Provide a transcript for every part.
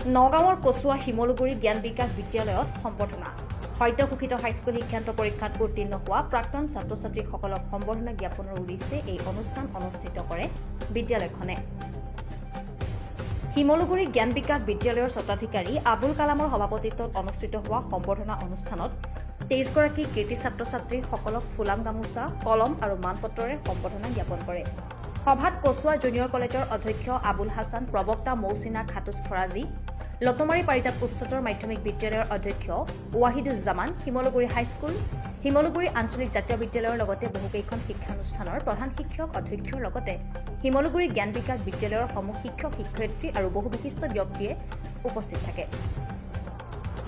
নগাঁৱৰ কচুৱা শিমলুগুৰি জ্ঞান বিকাশ বিদ্যালয়ত সম্বৰ্ধনা সদ্যঘোষিত হাইস্কুল শিক্ষান্ত পৰীক্ষাত উত্তীৰ্ণ হোৱা প্ৰাক্তন ছাত্ৰ-ছাত্ৰীসকলক সম্বৰ্ধনা জ্ঞাপনৰ উদ্দেশ্যে এই অনুষ্ঠান অনুষ্ঠিত কৰে বিদ্যালয়খনে। শিমলুগুৰি জ্ঞান বিকাশ বিদ্যালয়ৰ স্বত্বাধিকাৰী আবুল কালামৰ সভাপতিত্বত অনুষ্ঠিত হোৱা সম্বৰ্ধনা অনুষ্ঠানত 23 গৰাকী কৃতি ছাত্ৰ-ছাত্ৰীসকলক ফুলাম গামোচা, কলম আৰু মানপত্ৰৰে সম্বৰ্ধনা জ্ঞাপন কৰে। সভাত কচুৱা জুনিয়ৰ কলেজৰ অধ্যক্ষ আবুল হাছান, প্ৰবক্তা মৌচিনা খাতুছ ফৰাজী, লতমাৰী পাৰিজাত উচ্চতৰ মাধ্যমিক বিদ্যালয়ৰ অধ্যক্ষ ৱাহিদুজ্জামান, শিমলুগুৰি হাইস্কুল, শিমলুগুৰি আঞ্চলিক জাতীয় বিদ্যালয়ৰ লগতে বহুকেইখন শিক্ষানুষ্ঠানৰ প্ৰধান শিক্ষক অধ্যক্ষৰ লগতে শিমলুগুৰি জ্ঞান বিকাশ বিদ্যালয়ৰ সমূহ শিক্ষক শিক্ষয়িত্ৰী আৰু বহু বিশিষ্ট ব্যক্তিয়ে উপস্থিত থাকে।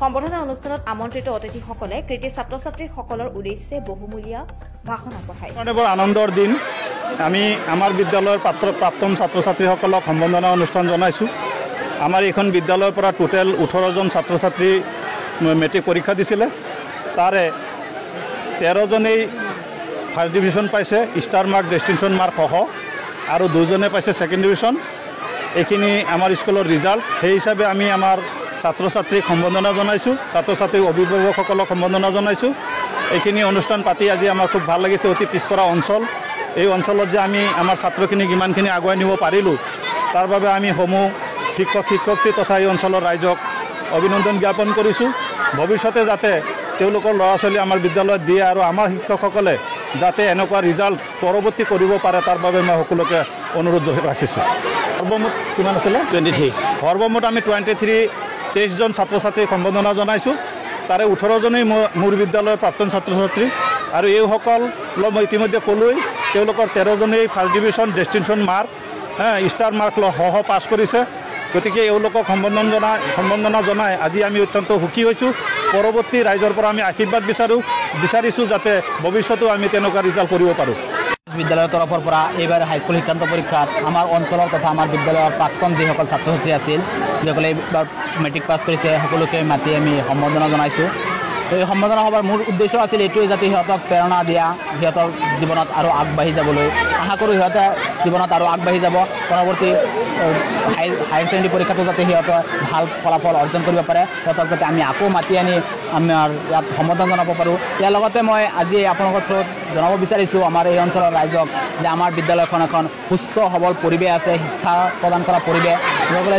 সম্বৰ্ধনা অনুষ্ঠানত আমন্ত্ৰিত অতিথিসকলে কৃতি ছাত্ৰ-ছাত্ৰীসকলৰ উদ্দেশ্যে বহুমূলীয়া ভাষণ আগবঢ়ায়। বৰ আনন্দৰ দিন। আমি আমাৰ বিদ্যালয়ৰ প্ৰাক্তন ছাত্ৰ-ছাত্ৰীসকলক সম্বৰ্ধনা অনুষ্ঠান জনাইছোঁ। আমাৰ এইখন বিদ্যালয়ৰ পৰা টোটেল 18জন ছাত্ৰ-ছাত্ৰী মেট্ৰিক পৰীক্ষা দিছিলে। তাৰে 13জনেই ফাৰ্ষ্ট ডিভিজন পাইছে, ষ্টাৰ মাৰ্ক, ডিষ্টিংশ্যন মাৰ্ক সহ, আৰু 2জনে পাইছে ছেকেণ্ড ডিভিজন। এইখিনি আমাৰ স্কুলৰ ৰিজাল্ট। সেই হিচাপে আমি আমাৰ ছাত্ৰ-ছাত্ৰীক সম্বৰ্ধনা জনাইছোঁ, ছাত্ৰ-ছাত্ৰীক অভিভাৱকসকলক সম্বৰ্ধনা জনাইছোঁ। এইখিনি অনুষ্ঠান পাতি আজি আমাৰ খুব ভাল লাগিছে। অতি পিছপৰা অঞ্চল, এই অঞ্চলত যে আমি আমাৰ ছাত্ৰখিনিক ইমানখিনি আগুৱাই নিব পাৰিলোঁ, তাৰ বাবে আমি সমূহ শিক্ষক শিক্ষয়িত্ৰী তথা এই অঞ্চলৰ ৰাইজক অভিনন্দন জ্ঞাপন কৰিছোঁ। ভৱিষ্যতে যাতে তেওঁলোকৰ ল'ৰা ছোৱালী আমাৰ বিদ্যালয়ত দিয়ে আৰু আমাৰ শিক্ষকসকলে যাতে এনেকুৱা ৰিজাল্ট পৰৱৰ্তী কৰিব পাৰে, তাৰ বাবে মই সকলোকে অনুৰোধ ৰাখিছোঁ। সৰ্বমুঠ কিমান আছিলে? 23। সৰ্বমুঠ আমি 23জন ছাত্ৰ-ছাত্ৰীক সম্বৰ্ধনা জনাইছোঁ। তাৰে 18জনেই মোৰ বিদ্যালয়ৰ প্ৰাক্তন ছাত্ৰ-ছাত্ৰী, আৰু এইসকলক মই ইতিমধ্যে ক'লোৱেই, তেওঁলোকৰ 13জনেই first division, distinction mark, star mark সহ পাছ কৰিছে। গতিকে এওঁলোকক সম্বৰ্ধনা জনাই আজি আমি অত্যন্ত সুখী হৈছোঁ। পৰৱৰ্তী ৰাইজৰ পৰা আমি আশীৰ্বাদ বিচাৰিছোঁ যাতে ভৱিষ্যতেও আমি তেনেকুৱা ৰিজাল্ট কৰিব পাৰোঁ। বিদ্যালয়ৰ তৰফৰ পৰা এইবাৰ হাইস্কুল শিক্ষান্ত পৰীক্ষাত আমাৰ অঞ্চলৰ তথা আমাৰ বিদ্যালয়ৰ প্ৰাক্তন যিসকল ছাত্ৰ-ছাত্ৰী আছিল, যিসকলে এইবাৰ মেট্ৰিক পাছ কৰিছে, সকলোকে মাতি আমি সম্বৰ্ধনা জনাইছোঁ। এই সম্বৰ্ধনা সভাৰ মূল উদ্দেশ্য আছিল এইটোৱে, যাতে সিহঁতক প্ৰেৰণা দিয়া, সিহঁতৰ জীৱনত আৰু আগবাঢ়ি যাবলৈ। আশা কৰোঁ সিহঁতে জীৱনত আৰু আগবাঢ়ি যাব। পৰৱৰ্তী হায়াৰ ছেকেণ্ডেৰী পৰীক্ষাটো যাতে সিহঁতে ভাল ফলাফল অৰ্জন কৰিব পাৰে, সিহঁতক যাতে আমি আকৌ মাতি আনি আমাৰ ইয়াত সম্বৰ্ধনা জনাব পাৰোঁ। ইয়াৰ লগতে মই আজি আপোনালোকৰ থ্ৰুত জনাব বিচাৰিছোঁ আমাৰ এই অঞ্চলৰ ৰাইজক যে আমাৰ বিদ্যালয়খন এখন সুস্থ সবল পৰিৱেশ আছে, শিক্ষা প্ৰদান কৰা পৰিৱেশ।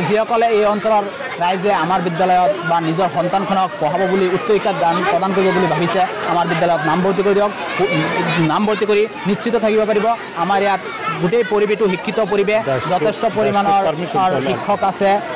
যিসকলে এই অঞ্চলৰ ৰাইজে আমাৰ বিদ্যালয়ত বা নিজৰ সন্তানখনক পঢ়াব বুলি, উচ্চ শিক্ষাত দান প্ৰদান কৰিব বুলি ভাবিছে, আমাৰ বিদ্যালয়ত নামভৰ্তি কৰি দিয়ক। নামভৰ্তি কৰি নিশ্চিত থাকিব পাৰিব আমাৰ ইয়াত গোটেই পৰিৱেশটো শিক্ষিত পৰিৱেশ, যথেষ্ট পৰিমাণৰ শিক্ষক আছে।